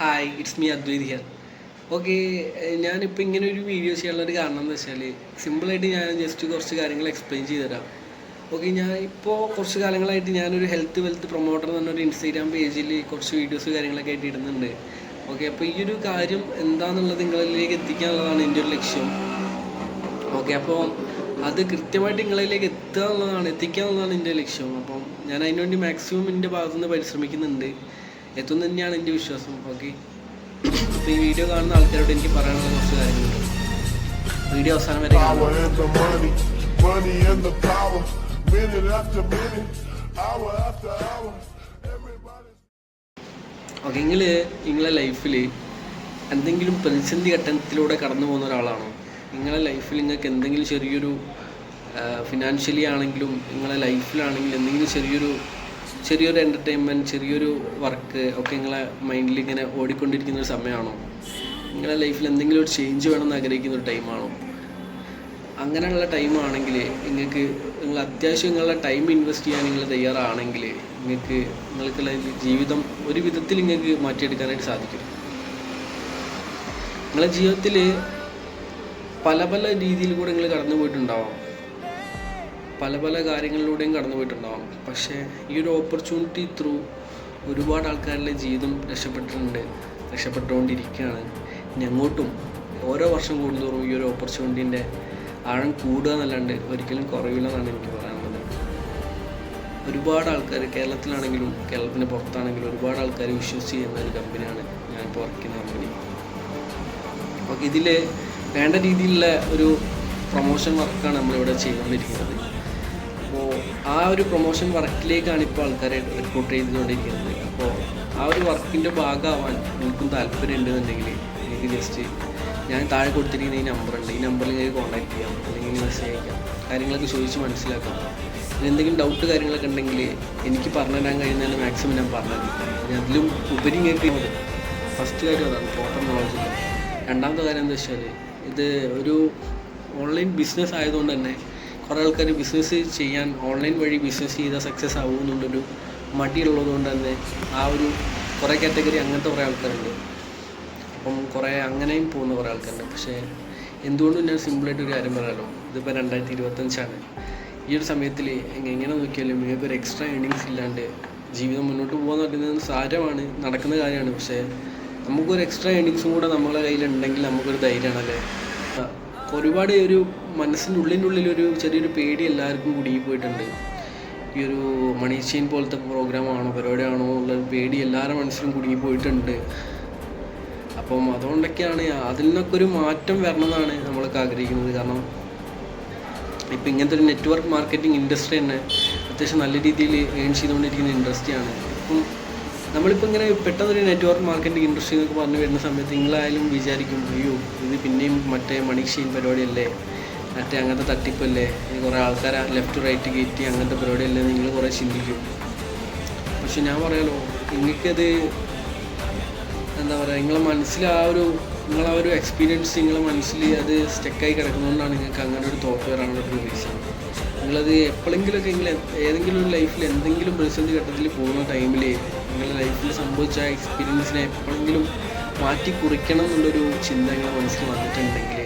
Hi, it's me Advait here. Okay, ഞാനിപ്പോൾ ഇങ്ങനെ ഒരു വീഡിയോ ചെയ്യാനുള്ളൊരു കാരണം എന്ന് വെച്ചാൽ സിമ്പിളായിട്ട് ഞാൻ ജസ്റ്റ് കുറച്ച് കാര്യങ്ങൾ എക്സ്പ്ലെയിൻ ചെയ്ത് തരാം. ഓക്കെ, ഞാൻ ഇപ്പോൾ കുറച്ച് കാലങ്ങളായിട്ട് ഞാനൊരു ഹെൽത്ത് വെൽത്ത് പ്രൊമോട്ടർ എന്ന് പറഞ്ഞൊരു ഇൻസ്റ്റാഗ്രാം പേജിൽ കുറച്ച് വീഡിയോസ് കാര്യങ്ങളൊക്കെ ആയിട്ട് ഇടുന്നുണ്ട്. ഓക്കെ, അപ്പോൾ ഈ ഒരു കാര്യം എന്താണെന്നുള്ളത് നിങ്ങളിലേക്ക് എത്തിക്കാനുള്ളതാണ് എൻ്റെ ഒരു ലക്ഷ്യം. ഓക്കെ, അപ്പോൾ അത് കൃത്യമായിട്ട് നിങ്ങളിലേക്ക് എത്തിക്കുക എന്നുള്ളതാണ് എൻ്റെ ലക്ഷ്യം. അപ്പം ഞാൻ അതിനുവേണ്ടി മാക്സിമം എൻ്റെ ഭാഗത്തുനിന്ന് പരിശ്രമിക്കുന്നുണ്ട്. എത്തും തന്നെയാണ് എൻ്റെ വിശ്വാസം. ഓക്കെ, അപ്പോൾ ഈ വീഡിയോ കാണുന്ന ആൾക്കാരോട് എനിക്ക് പറയാനുള്ള കുറച്ച് കാര്യങ്ങളുണ്ട്. വീഡിയോ അവസാനം വരെ ഓക്കെ, നിങ്ങളെ ലൈഫിൽ എന്തെങ്കിലും പ്രതിസന്ധി ഘട്ടത്തിലൂടെ കടന്നു പോകുന്ന ഒരാളാണോ? നിങ്ങളെ ലൈഫിൽ നിങ്ങൾക്ക് എന്തെങ്കിലും ചെറിയൊരു ഫിനാൻഷ്യലി ആണെങ്കിലും നിങ്ങളെ ലൈഫിലാണെങ്കിലും എന്തെങ്കിലും ചെറിയൊരു എൻ്റർടൈൻമെൻറ്റ്, ചെറിയൊരു വർക്ക് ഒക്കെ നിങ്ങളെ മൈൻഡിൽ ഇങ്ങനെ ഓടിക്കൊണ്ടിരിക്കുന്ന ഒരു സമയമാണോ? നിങ്ങളെ ലൈഫിൽ എന്തെങ്കിലും ഒരു ചേഞ്ച് വേണമെന്ന് ആഗ്രഹിക്കുന്ന ഒരു ടൈമാണോ? അങ്ങനെയുള്ള ടൈമാണെങ്കിൽ നിങ്ങൾ അത്യാവശ്യം നിങ്ങളുടെ ടൈം ഇൻവെസ്റ്റ് ചെയ്യാൻ നിങ്ങൾ തയ്യാറാണെങ്കിൽ നിങ്ങൾക്കുള്ള ജീവിതം ഒരു വിധത്തിൽ നിങ്ങൾക്ക് മാറ്റിയെടുക്കാനായിട്ട് സാധിക്കും. നിങ്ങളുടെ ജീവിതത്തിൽ പല പല രീതിയിൽ കൂടെ നിങ്ങൾ കടന്നു പോയിട്ടുണ്ടാവാം, പല കാര്യങ്ങളിലൂടെയും കടന്നു പോയിട്ടുണ്ടാവാം. പക്ഷേ ഈ ഒരു ഓപ്പർച്യൂണിറ്റി ത്രൂ ഒരുപാട് ആൾക്കാരുടെ ജീവിതം രക്ഷപ്പെട്ടുകൊണ്ടിരിക്കുകയാണ്. ഇനി അങ്ങോട്ടും ഓരോ വർഷം കൂടുന്തോറും ഈ ഒരു ഓപ്പർച്യൂണിറ്റീൻ്റെ ആഴം കൂടുക എന്നല്ലാണ്ട് ഒരിക്കലും കുറയില്ല എന്നാണ് എനിക്ക് പറയാനുള്ളത്. ഒരുപാട് ആൾക്കാർ കേരളത്തിലാണെങ്കിലും കേരളത്തിന് പുറത്താണെങ്കിലും ഒരുപാട് ആൾക്കാർ വിശ്വസിച്ച് ചെയ്യുന്ന ഒരു കമ്പനിയാണ് ഞാനിപ്പോൾ വർക്ക് ചെയ്യുന്ന കമ്പനി. അപ്പോൾ ഇതിൽ വേണ്ട രീതിയിലുള്ള ഒരു പ്രൊമോഷൻ വർക്കാണ് നമ്മളിവിടെ ചെയ്തുകൊണ്ടിരിക്കുന്നത്. അപ്പോൾ ആ ഒരു പ്രൊമോഷൻ വർക്കിലേക്കാണ് ഇപ്പോൾ ആൾക്കാരെ റിക്രൂട്ട് ചെയ്തുകൊണ്ടിരിക്കുന്നത്. അപ്പോൾ ആ ഒരു വർക്കിൻ്റെ ഭാഗമാവാൻ നിങ്ങൾക്കും താല്പര്യം ഉണ്ടെന്നുണ്ടെങ്കിൽ എനിക്ക് ജസ്റ്റ് ഞാൻ താഴെ കൊടുത്തിരിക്കുന്ന ഈ നമ്പറുണ്ട്, ഈ നമ്പറിൽ നിങ്ങൾക്ക് കോൺടാക്ട് ചെയ്യാം, അല്ലെങ്കിൽ മെസ്സേജ് അയക്കാം, കാര്യങ്ങളൊക്കെ ചോദിച്ച് മനസ്സിലാക്കാം. എന്തെങ്കിലും ഡൗട്ട് കാര്യങ്ങളൊക്കെ ഉണ്ടെങ്കിൽ എനിക്ക് പറഞ്ഞുതരാൻ കഴിയുന്നതിന് മാക്സിമം ഞാൻ പറഞ്ഞുതരും. അതിലും ഉപരി നിങ്ങൾക്ക് ഫസ്റ്റ് കാര്യം അതാണ്, പ്രോപ്പർ നോളജ് ഇല്ല. രണ്ടാമത്തെ കാര്യം എന്താ വെച്ചാൽ ഇത് ഒരു ഓൺലൈൻ ബിസിനസ് ആയതുകൊണ്ട് തന്നെ കുറേ ആൾക്കാർ ബിസിനസ് ചെയ്യാൻ ഓൺലൈൻ വഴി ബിസിനസ് ചെയ്താൽ സക്സസ് ആവുമെന്നുള്ളൊരു മടിയുള്ളതുകൊണ്ട് തന്നെ ആ ഒരു കുറേ കാറ്റഗറി അങ്ങനത്തെ കുറേ ആൾക്കാരുണ്ട്. അപ്പം കുറേ അങ്ങനെയും പോകുന്ന കുറേ ആൾക്കാരുണ്ട്. പക്ഷേ എന്തുകൊണ്ടും ഞാൻ സിമ്പിളായിട്ടൊരു കാര്യം പറയാമല്ലോ, ഇതിപ്പോൾ 2025 ഈ ഒരു സമയത്തിൽ എങ്ങനെ നോക്കിയാലും നിങ്ങൾക്കൊരു എക്സ്ട്രാ ഏണിങ്സ് ഇല്ലാണ്ട് ജീവിതം മുന്നോട്ട് പോകുക എന്ന് പറയുന്നത് സാരമാണ്, നടക്കുന്ന കാര്യമാണ്. പക്ഷേ നമുക്കൊരു എക്സ്ട്രാ ഏണിങ്സും കൂടെ നമ്മളെ കയ്യിലുണ്ടെങ്കിൽ നമുക്കൊരു ധൈര്യമാണല്ലേ. ഒരുപാട് ഒരു മനസ്സിൻ്റെ ഉള്ളിലൊരു ചെറിയൊരു പേടി എല്ലാവർക്കും കുടുങ്ങി പോയിട്ടുണ്ട്. ഈ ഒരു മണി ചെയിൻ പോലത്തെ പ്രോഗ്രാമാണോ പരിപാടിയാണോ ഉള്ളൊരു പേടി എല്ലാവരുടെ മനസ്സിലും കുടുങ്ങി പോയിട്ടുണ്ട്. അപ്പം അതുകൊണ്ടൊക്കെയാണ് അതിൽ നിന്നൊക്കെ ഒരു മാറ്റം വരണമെന്നാണ് നമ്മളൊക്കെ ആഗ്രഹിക്കുന്നത്. കാരണം ഇപ്പം ഇങ്ങനത്തെ ഒരു നെറ്റ്വർക്ക് മാർക്കറ്റിംഗ് ഇൻഡസ്ട്രി തന്നെ അത്യാവശ്യം നല്ല രീതിയിൽ ഏൺ ചെയ്തുകൊണ്ടിരിക്കുന്ന ഇൻഡസ്ട്രിയാണ്. ഇപ്പം നമ്മളിപ്പോൾ ഇങ്ങനെ പെട്ടെന്നൊരു നെറ്റ്വർക്ക് മാർക്കറ്റിംഗ് ഇൻഡസ്ട്രി എന്നൊക്കെ പറഞ്ഞു വരുന്ന സമയത്ത് നിങ്ങളായാലും വിചാരിക്കും, അയ്യോ ഇത് പിന്നെയും മറ്റേ മണി ചെയിൻ പരിപാടിയല്ലേ, മറ്റേ അങ്ങനത്തെ തട്ടിപ്പല്ലേ, കുറേ ആൾക്കാരെ ലെഫ്റ്റ് റൈറ്റ് കയറ്റി അങ്ങനത്തെ പരിപാടിയല്ലേ നിങ്ങൾ കുറേ ചിന്തിക്കും. പക്ഷെ ഞാൻ പറയാലോ, നിങ്ങൾക്കത് എന്താ പറയുക, നിങ്ങളാ ഒരു എക്സ്പീരിയൻസ് നിങ്ങളെ മനസ്സിൽ അത് സ്റ്റക്കായി കിടക്കുന്നതുകൊണ്ടാണ് നിങ്ങൾക്ക് അങ്ങനെ ഒരു തോട്ട് വരാനുള്ളൊരു റീസൺ. നിങ്ങളത് എപ്പോഴെങ്കിലുമൊക്കെ ഏതെങ്കിലും ഒരു ലൈഫിൽ എന്തെങ്കിലും പ്രതിസന്ധി ഘട്ടത്തിൽ പോകുന്ന ടൈമിൽ നിങ്ങളുടെ ലൈഫിൽ സംഭവിച്ച എക്സ്പീരിയൻസിനെ എപ്പോഴെങ്കിലും മാറ്റി കുറിക്കണം എന്നുള്ളൊരു ചിന്ത നിങ്ങളുടെ മനസ്സിൽ വന്നിട്ടുണ്ടെങ്കിൽ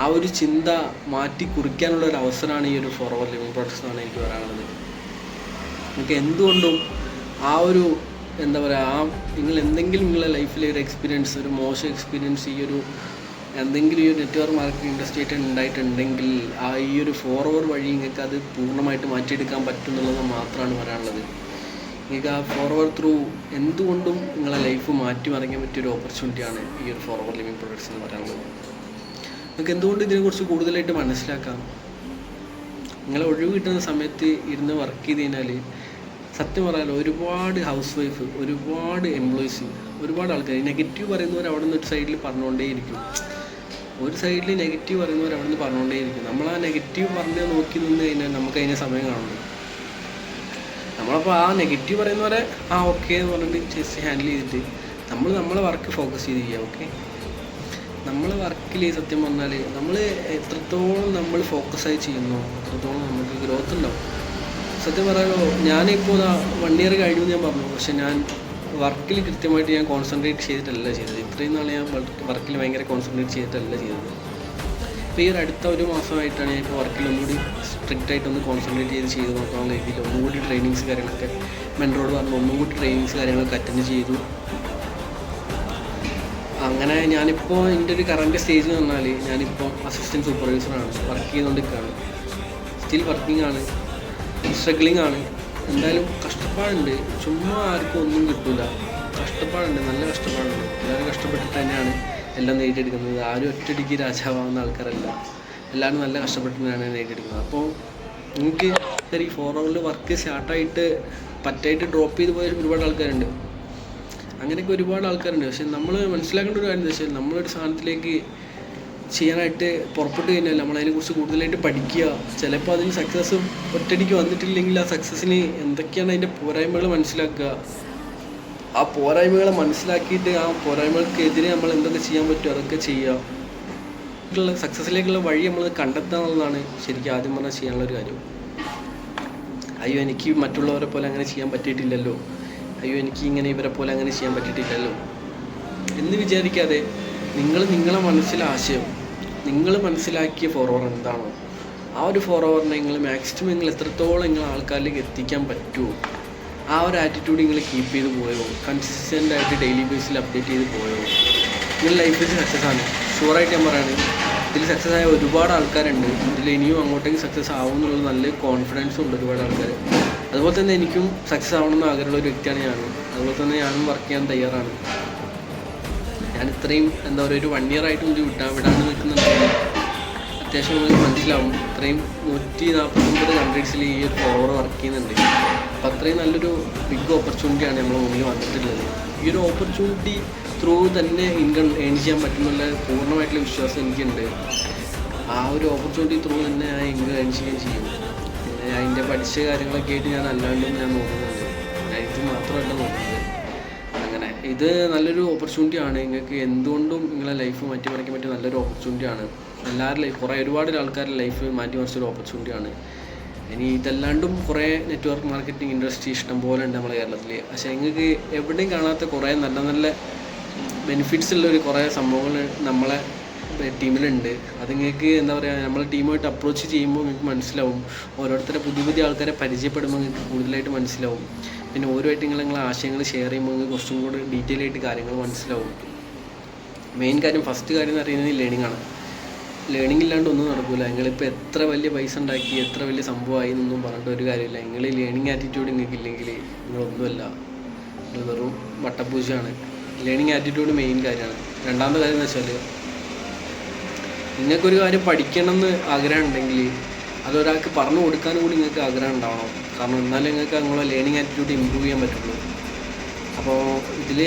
ആ ഒരു ചിന്ത മാറ്റി കുറിക്കാനുള്ളൊരു അവസരമാണ് ഈ ഒരു ഫോർവേഡ് ലിവിങ് പ്രോഡക്ട്സ് എന്നാണ് എനിക്ക് പറയാനുള്ളത്. നിങ്ങൾക്ക് എന്തുകൊണ്ടും ആ ഒരു എന്താ പറയുക, നിങ്ങൾ എന്തെങ്കിലും നിങ്ങളുടെ ലൈഫിലെ ഒരു എക്സ്പീരിയൻസ്, ഒരു മോശം എക്സ്പീരിയൻസ് എന്തെങ്കിലും ഈ ഒരു നെറ്റ്വർക്ക് മാർക്കറ്റിംഗ് ഇൻഡസ്ട്രി ആയിട്ട് ഉണ്ടായിട്ടുണ്ടെങ്കിൽ ഈ ഒരു ഫോർവേഡ് വഴി നിങ്ങൾക്ക് അത് പൂർണ്ണമായിട്ട് മാറ്റിയെടുക്കാൻ പറ്റും എന്നുള്ളത് മാത്രമാണ് പറയാനുള്ളത്. നിങ്ങൾക്ക് ആ ഫോർവേഡ് ത്രൂ എന്തുകൊണ്ടും നിങ്ങളെ ലൈഫ് മാറ്റിമറിക്കാൻ പറ്റിയൊരു ഓപ്പർച്യൂണിറ്റിയാണ് ഈ ഒരു ഫോർവേഡ് ലിവിങ് പ്രൊഡക്ട്സ് എന്ന് പറയാനുള്ളത്. നിങ്ങൾക്ക് എന്തുകൊണ്ട് ഇതിനെക്കുറിച്ച് കൂടുതലായിട്ട് മനസ്സിലാക്കാം. നിങ്ങളെ ഒഴിവ് കിട്ടുന്ന സമയത്ത് ഇരുന്ന് വർക്ക് ചെയ്ത് കഴിഞ്ഞാൽ സത്യം പറയാലോ, ഒരുപാട് ഹൗസ് വൈഫ്, ഒരുപാട് എംപ്ലോയീസ്, ഒരുപാട് ആൾക്കാർ നെഗറ്റീവ് പറയുന്നവർ അവിടെ നിന്ന് ഒരു സൈഡിൽ പറഞ്ഞുകൊണ്ടേയിരിക്കും. നമ്മൾ ആ നെഗറ്റീവ് പറഞ്ഞ് നോക്കി നിന്ന് കഴിഞ്ഞാൽ നമുക്ക് അതിനെ സമയം കാണുന്നു. നമ്മളപ്പോൾ ആ നെഗറ്റീവ് പറയുന്നവരെ ഓക്കെ എന്ന് പറഞ്ഞിട്ട് ജസ്റ്റ് ഹാൻഡിൽ ചെയ്തിട്ട് നമ്മളെ വർക്ക് ഫോക്കസ് ചെയ്ത് ചെയ്യുക. ഓക്കെ, നമ്മളെ വർക്കിൽ സത്യം പറഞ്ഞാൽ നമ്മൾ എത്രത്തോളം നമ്മൾ ഫോക്കസായി ചെയ്യുന്നു അത്രത്തോളം നമുക്ക് ഗ്രോത്ത് ഉണ്ടാവും. സത്യം പറയാമല്ലോ, ഞാനിപ്പോൾ 1 year കഴിഞ്ഞു ഞാൻ പറഞ്ഞു. പക്ഷെ ഞാൻ വർക്കിൽ കൃത്യമായിട്ട് ഞാൻ കോൺസെൻട്രേറ്റ് ചെയ്തിട്ടല്ല ചെയ്തത്. ഇത്രയും നാൾ ഞാൻ വർക്കിൽ ഭയങ്കര കോൺസെൻട്രേറ്റ് ചെയ്തിട്ടല്ല ചെയ്തത്. ഇപ്പോൾ ഈ ഒരു അടുത്ത ഒരു മാസമായിട്ടാണ് ഞാൻ ഇപ്പോൾ വർക്കിൽ ഒന്നുകൂടി സ്ട്രിക്റ്റായിട്ടൊന്ന് കോൺസെൻട്രേറ്റ് ചെയ്ത് നോക്കാനുള്ള രീതിയിൽ ഒന്നുകൂടി ട്രെയിനിങ്സ് കാര്യങ്ങളൊക്കെ മെൻറ്ററോട് പറഞ്ഞു ഒന്നുകൂടി ട്രെയിനിങ്സ് കാര്യങ്ങളൊക്കെ അറ്റൻഡ് ചെയ്തു. അങ്ങനെ ഞാനിപ്പോൾ എൻ്റെ ഒരു കറൻറ്റ് സ്റ്റേജ് എന്ന് പറഞ്ഞാൽ ഞാനിപ്പോൾ അസിസ്റ്റൻറ്റ് സൂപ്പർവൈസറാണ്, വർക്ക് ചെയ്തുകൊണ്ടിരിക്കുകയാണ്. സ്റ്റിൽ വർക്കിംഗ് ആണ്, സ്ട്രഗ്ലിംഗ് ആണ്. എന്തായാലും കഷ്ടപ്പാടുണ്ട്, ചുമ്മാ ആർക്കും ഒന്നും കിട്ടില്ല. കഷ്ടപ്പാടുണ്ട്, നല്ല കഷ്ടപ്പാടുണ്ട്. എല്ലാവരും കഷ്ടപ്പെട്ടിട്ട് തന്നെയാണ് എല്ലാം നേടിയെടുക്കുന്നത്. ആരും ഒറ്റയടിക്ക് രാജാവാകുന്ന ആൾക്കാരല്ല, എല്ലാവരും നല്ല കഷ്ടപ്പെട്ടിട്ടാണ് നേടിയെടുക്കുന്നത്. അപ്പോൾ നിങ്ങൾക്ക് ഈ 4 hour വർക്ക് സ്റ്റാർട്ടായിട്ട് പറ്റായിട്ട് ഡ്രോപ്പ് ചെയ്ത് പോയ ഒരുപാട് ആൾക്കാരുണ്ട്. അങ്ങനെയൊക്കെ ഒരുപാട് ആൾക്കാരുണ്ട്. പക്ഷെ നമ്മൾ മനസ്സിലാക്കേണ്ട ഒരു കാര്യം എന്താ വെച്ചാൽ നമ്മളൊരു സാധനത്തിലേക്ക് ചെയ്യാനായിട്ട് പുറപ്പെട്ട് കഴിഞ്ഞാൽ നമ്മളതിനെക്കുറിച്ച് കൂടുതലായിട്ട് പഠിക്കുക. ചിലപ്പോൾ അതിന് സക്സസ് ഒറ്റയടിക്ക് വന്നിട്ടില്ലെങ്കിൽ ആ സക്സസ്സിന് എന്തൊക്കെയാണ് അതിൻ്റെ പോരായ്മകൾ മനസ്സിലാക്കുക. ആ പോരായ്മകളെ മനസ്സിലാക്കിയിട്ട് ആ പോരായ്മകൾക്കെതിരെ നമ്മൾ എന്തൊക്കെ ചെയ്യാൻ പറ്റുമോ അതൊക്കെ ചെയ്യുക. സക്സസ്സിലേക്കുള്ള വഴി നമ്മൾ കണ്ടെത്തുക എന്നുള്ളതാണ് ശരിക്കും ആദ്യം പറഞ്ഞാൽ ചെയ്യാനുള്ളൊരു കാര്യം. അയ്യോ എനിക്ക് മറ്റുള്ളവരെ പോലെ അങ്ങനെ ചെയ്യാൻ പറ്റിയിട്ടില്ലല്ലോ, അയ്യോ എനിക്ക് ഇങ്ങനെ ഇവരെ പോലെ അങ്ങനെ ചെയ്യാൻ പറ്റിയിട്ടില്ലല്ലോ എന്ന് വിചാരിക്കാതെ നിങ്ങളെ മനസ്സിലെ ആശയം, നിങ്ങൾ മനസ്സിലാക്കിയ 4 hour എന്താണോ ആ ഒരു 4 hourനെ നിങ്ങൾ മാക്സിമം നിങ്ങൾ എത്രത്തോളം നിങ്ങൾ ആൾക്കാരിലേക്ക് എത്തിക്കാൻ പറ്റുമോ ആ ഒരു ആറ്റിറ്റ്യൂഡ് നിങ്ങൾ കീപ്പ് ചെയ്ത് പോയോ, കൺസിസ്റ്റൻ്റ് ആയിട്ട് ഡെയിലി ബേസിൽ അപ്ഡേറ്റ് ചെയ്ത് പോയോ, നിങ്ങൾ ലൈഫിൽ സക്സസ് ആണ്. ഷുവറായിട്ട് ഞാൻ പറയുകയാണ്, ഇതിൽ സക്സസ് ആയ ഒരുപാട് ആൾക്കാരുണ്ട്. ഇതിൽ ഇനിയും അങ്ങോട്ടേക്ക് സക്സസ് ആവും എന്നുള്ളത് നല്ല കോൺഫിഡൻസും ഉണ്ട് ഒരുപാട് ആൾക്കാർ. അതുപോലെ തന്നെ എനിക്കും സക്സസ് ആവണമെന്ന് ആഗ്രഹമുള്ള ഒരു വ്യക്തിയാണ് ഞാൻ. അതുപോലെ തന്നെ ഞാനും വർക്ക് ചെയ്യാൻ തയ്യാറാണ്. ഞാൻ ഇത്രയും എന്താ പറയുക ഒരു 1 year ആയിട്ടും ഇത് വിടാണ്ട് നിൽക്കുന്നുണ്ടെങ്കിൽ അത്യാവശ്യം നമുക്ക് മനസ്സിലാവും ഇത്രയും 149 കൺട്രീസിൽ ഈ ഒരു 4 hour വർക്ക് ചെയ്യുന്നുണ്ട്. അപ്പോൾ അത്രയും നല്ലൊരു ബിഗ് ഓപ്പർച്യൂണിറ്റിയാണ് നമ്മുടെ മുന്നിൽ വന്നിട്ടുള്ളത്. ഈ ഒരു ഓപ്പർച്യൂണിറ്റി ത്രൂ തന്നെ ഇൻകം ഏൺ ചെയ്യാൻ പറ്റുന്നുള്ള പൂർണ്ണമായിട്ടുള്ള വിശ്വാസം എനിക്കുണ്ട്. ആ ഒരു ഓപ്പർച്യൂണിറ്റി ത്രൂ തന്നെ ഞാൻ ഇൻകം ഏൺ ചെയ്യുകയും ചെയ്യും. പിന്നെ അതിൻ്റെ പഠിച്ച കാര്യങ്ങളൊക്കെ ആയിട്ട് ഞാൻ അല്ലാണ്ടും ഞാൻ നോക്കുന്നുണ്ട്. ഞാൻ ഇത് മാത്രമല്ല നോക്കുന്നത്. അങ്ങനെ ഇത് നല്ലൊരു ഓപ്പർച്യൂണിറ്റിയാണ്. നിങ്ങൾക്ക് എന്തുകൊണ്ടും നിങ്ങളെ ലൈഫ് മാറ്റിമറിക്കാൻ പറ്റിയ നല്ലൊരു ഓപ്പർച്യൂണിറ്റിയാണ്. എല്ലാവരുടെ ലൈഫ് ഒരുപാട് ആൾക്കാരുടെ ലൈഫ് മാറ്റിമറിച്ചൊരു ഓപ്പർച്യൂണിറ്റിയാണ്. ഇനി ഇതല്ലാണ്ടും കുറേ നെറ്റ്വർക്ക് മാർക്കറ്റിംഗ് ഇൻഡസ്ട്രി ഇഷ്ടം പോലെ ഉണ്ട് നമ്മുടെ കേരളത്തിൽ. പക്ഷേ നിങ്ങൾക്ക് എവിടെയും കാണാത്ത കുറേ നല്ല നല്ല ബെനിഫിറ്റ്സ് ഉള്ളൊരു കുറേ സംഭവങ്ങൾ നമ്മളെ ടീമിലുണ്ട്. അത് നിങ്ങൾക്ക് എന്താ പറയുക നമ്മളെ ടീമായിട്ട് അപ്രോച്ച് ചെയ്യുമ്പോൾ നിങ്ങൾക്ക് മനസ്സിലാവും. ഓരോരുത്തരെ പുതിയ ആൾക്കാരെ പരിചയപ്പെടുമ്പോൾ നിങ്ങൾക്ക് കൂടുതലായിട്ട് മനസ്സിലാവും. പിന്നെ ഓരോരുമായിട്ട് നിങ്ങളെ ആശയങ്ങൾ ഷെയർ ചെയ്യുമ്പോൾ നിങ്ങൾക്ക് കുറച്ചും കൂടി ഡീറ്റെയിൽ ആയിട്ട് കാര്യങ്ങൾ മനസ്സിലാവും. മെയിൻ കാര്യം ഫസ്റ്റ് കാര്യം എന്ന് പറയുന്നത് ലേണിംഗ് ആണ്. ലേണിംഗ് ഇല്ലാണ്ട് ഒന്നും നടക്കില്ല. നിങ്ങളിപ്പോൾ എത്ര വലിയ പൈസ ഉണ്ടാക്കി എത്ര വലിയ സംഭവമായി എന്നൊന്നും പറഞ്ഞിട്ട് ഒരു കാര്യമില്ല. നിങ്ങൾ ലേണിംഗ് ആറ്റിറ്റ്യൂഡ് നിങ്ങൾക്കില്ലെങ്കിൽ നിങ്ങളൊന്നുമല്ല, നിങ്ങൾ വെറും വട്ടപ്പൂജയാണ്. ലേണിംഗ് ആറ്റിറ്റ്യൂഡ് മെയിൻ കാര്യമാണ്. രണ്ടാമത്തെ കാര്യം എന്ന് വെച്ചാൽ നിങ്ങൾക്കൊരു കാര്യം പഠിക്കണം എന്ന് ആഗ്രഹം ഉണ്ടെങ്കിൽ അതൊരാൾക്ക് പറഞ്ഞു കൊടുക്കാനും കൂടി നിങ്ങൾക്ക് ആഗ്രഹം ഉണ്ടാവണം. കാരണം എന്നാലും നിങ്ങൾക്ക് നിങ്ങളെ ലേണിംഗ് ആറ്റിറ്റ്യൂഡ് ഇമ്പ്രൂവ് ചെയ്യാൻ പറ്റുള്ളൂ. അപ്പോൾ ഇതിൽ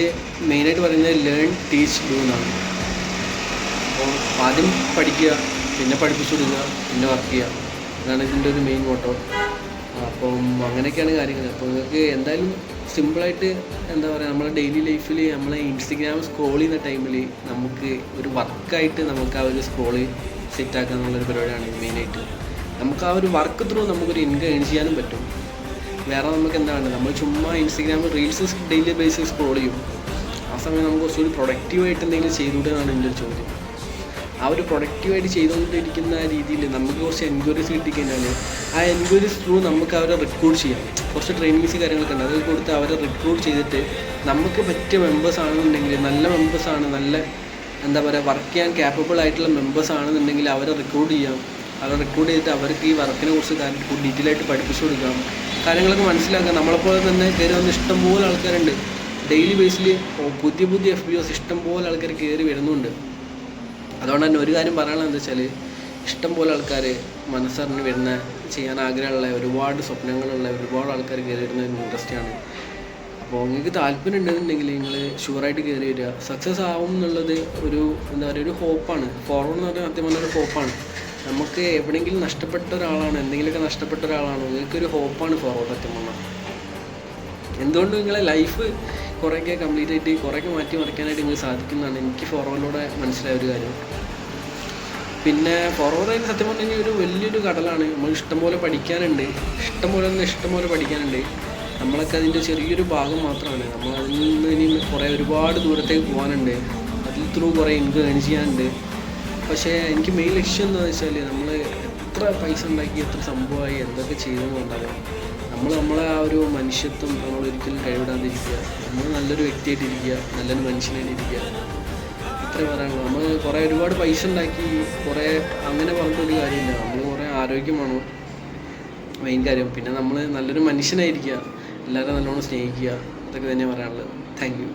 മെയിനായിട്ട് പറയുന്നത് ലേൺ ടീച്ച് ഡു എന്നാണ്. അപ്പോൾ ആദ്യം പഠിക്കുക, പിന്നെ പഠിപ്പിച്ചു കൊടുക്കുക, പിന്നെ വർക്ക് ചെയ്യുക. അതാണ് ഇതിൻ്റെ ഒരു മെയിൻ മോട്ടോ. അപ്പം അങ്ങനെയൊക്കെയാണ് കാര്യങ്ങൾ. അപ്പോൾ നിങ്ങൾക്ക് എന്തായാലും സിമ്പിളായിട്ട് എന്താ പറയുക നമ്മളെ ഡെയിലി ലൈഫിൽ നമ്മളെ ഇൻസ്റ്റഗ്രാം സ്ക്രോൾ ചെയ്യുന്ന ടൈമിൽ നമുക്ക് ഒരു വർക്കായിട്ട് നമുക്ക് ആ ഒരു സ്ക്രോള് സെറ്റാക്കുക എന്നുള്ളൊരു പരിപാടിയാണ് മെയിനായിട്ട്. നമുക്ക് ആ ഒരു വർക്ക് ത്രൂ നമുക്കൊരു ഇൻകം ഏൺ ചെയ്യാനും പറ്റും. വേറെ നമുക്ക് എന്താണ് നമ്മൾ ചുമ്മാ ഇൻസ്റ്റഗ്രാമിൽ റീൽസ് ഡെയിലി ബേസിൽ സ്ക്രോൾ ചെയ്യും. ആ സമയം നമുക്ക് കുറച്ചുകൂടി പ്രൊഡക്റ്റീവായിട്ട് എന്തെങ്കിലും ചെയ്തുകൂടെ എന്നാണ് എൻ്റെ ഒരു ചോദ്യം. ആ ഒരു പ്രൊഡക്റ്റീവായിട്ട് ചെയ്തുകൊണ്ടിരിക്കുന്ന രീതിയിൽ നമുക്ക് കുറച്ച് എൻക്വയറീസ് കിട്ടിക്കഴിഞ്ഞാൽ ആ എൻക്വയറീസ് ത്രൂ നമുക്ക് അവരെ റിക്രൂട്ട് ചെയ്യാം. കുറച്ച് ട്രെയിനിങ്സ് കാര്യങ്ങളൊക്കെ ഉണ്ട്, അത് കൊടുത്ത് അവരെ റിക്രൂട്ട് ചെയ്തിട്ട് നമുക്ക് പറ്റിയ മെമ്പേഴ്സ് ആണെന്നുണ്ടെങ്കിൽ നല്ല മെമ്പേഴ്സാണ്, നല്ല എന്താ പറയുക വർക്ക് ചെയ്യാൻ ക്യാപ്പബിൾ ആയിട്ടുള്ള മെമ്പേഴ്സ് ആണെന്നുണ്ടെങ്കിൽ അവരെ റിക്രൂട്ട് ചെയ്യാം. അവരെ റിക്രൂട്ട് ചെയ്തിട്ട് അവർക്ക് ഈ വർക്കിനെ കുറിച്ച് ഡീറ്റെയിൽ ആയിട്ട് പഠിപ്പിച്ചു കൊടുക്കാം, കാര്യങ്ങളൊക്കെ മനസ്സിലാക്കാം. നമ്മളെപ്പോലെ തന്നെ കയറി വന്ന് ഇഷ്ടംപോലെ ആൾക്കാരുണ്ട്. ഡെയിലി ബേസിൽ പുതിയ FBOs ഇഷ്ടംപോലെ ആൾക്കാർ കയറി വരുന്നുണ്ട്. അതുകൊണ്ട് തന്നെ ഒരു കാര്യം പറയാനുള്ളത് എന്താ വെച്ചാൽ ഇഷ്ടംപോലെ ആൾക്കാർ മനസ്സറിഞ്ഞ് വരുന്ന ചെയ്യാൻ ആഗ്രഹമുള്ള ഒരുപാട് സ്വപ്നങ്ങളുള്ള ഒരുപാട് ആൾക്കാർ കയറി വരുന്ന ഒരു ഇൻഡസ്ട്രിയാണ്. അപ്പോൾ നിങ്ങൾക്ക് താല്പര്യം ഉണ്ടെന്നുണ്ടെങ്കിൽ നിങ്ങൾ ഷുവറായിട്ട് കയറി വരിക. സക്സസ് ആവും എന്നുള്ളത് ഒരു എന്താ പറയുക ഒരു ഹോപ്പാണ്. ഫോർവേഡ് എന്ന് പറഞ്ഞാൽ സത്യം പറഞ്ഞൊരു ഹോപ്പാണ്. നമുക്ക് എവിടെയെങ്കിലും നഷ്ടപ്പെട്ട ഒരാളാണ്, എന്തെങ്കിലുമൊക്കെ നഷ്ടപ്പെട്ട ഒരാളാണ്, നിങ്ങൾക്കൊരു ഹോപ്പാണ് ഫോർവേഡ് സത്യം പറഞ്ഞാൽ. എന്തുകൊണ്ടും നിങ്ങളെ ലൈഫ് കുറേയൊക്കെ കംപ്ലീറ്റ് ആയിട്ട് കുറേയൊക്കെ മാറ്റി മറിക്കാനായിട്ട് നിങ്ങൾക്ക് സാധിക്കുന്നതാണ് എനിക്ക് ഫോർവേഡിലൂടെ മനസ്സിലായ ഒരു കാര്യം. പിന്നെ ഫോർവേഡായിട്ട് സത്യം പറഞ്ഞാൽ ഒരു വലിയൊരു കടലാണ്. നമ്മൾ ഇഷ്ടംപോലെ പഠിക്കാനുണ്ട്, ഇഷ്ടംപോലെ പഠിക്കാനുണ്ട്. നമ്മളൊക്കെ അതിൻ്റെ ചെറിയൊരു ഭാഗം മാത്രമാണ്. നമ്മൾ അതിൽ നിന്ന് ഇനി ഒരുപാട് ദൂരത്തേക്ക് പോകാനുണ്ട്, അതിൽ ത്രൂ കുറേ ഇൻകം ഏൺ ചെയ്യാനുണ്ട്. പക്ഷേ എനിക്ക് മെയിൻ ലക്ഷ്യം എന്താണെന്ന് വെച്ചാൽ നമ്മൾ എത്ര പൈസ ഉണ്ടാക്കി, എത്ര സംഭവമായി, എന്തൊക്കെ ചെയ്തെന്ന് പറഞ്ഞാൽ നമ്മളെ ആ ഒരു മനുഷ്യത്വം നമ്മൾ ഒരിക്കലും കൈവിടാതിരിക്കുക. നമ്മൾ നല്ലൊരു വ്യക്തിയായിട്ടിരിക്കുക, നല്ലൊരു മനുഷ്യനായിട്ടിരിക്കുക. അത്രേ പറയാനുള്ളൂ. നമ്മൾ ഒരുപാട് പൈസ ഉണ്ടാക്കി അങ്ങനെ പറഞ്ഞിട്ടൊരു കാര്യമില്ല. നമ്മൾ ആരോഗ്യമാണ് മെയിൻ കാര്യം. പിന്നെ നമ്മൾ നല്ലൊരു മനുഷ്യനായിരിക്കുക, എല്ലാവരും നല്ലോണം സ്നേഹിക്കുക. അതൊക്കെ തന്നെ പറയാനുള്ളത്. Thank you.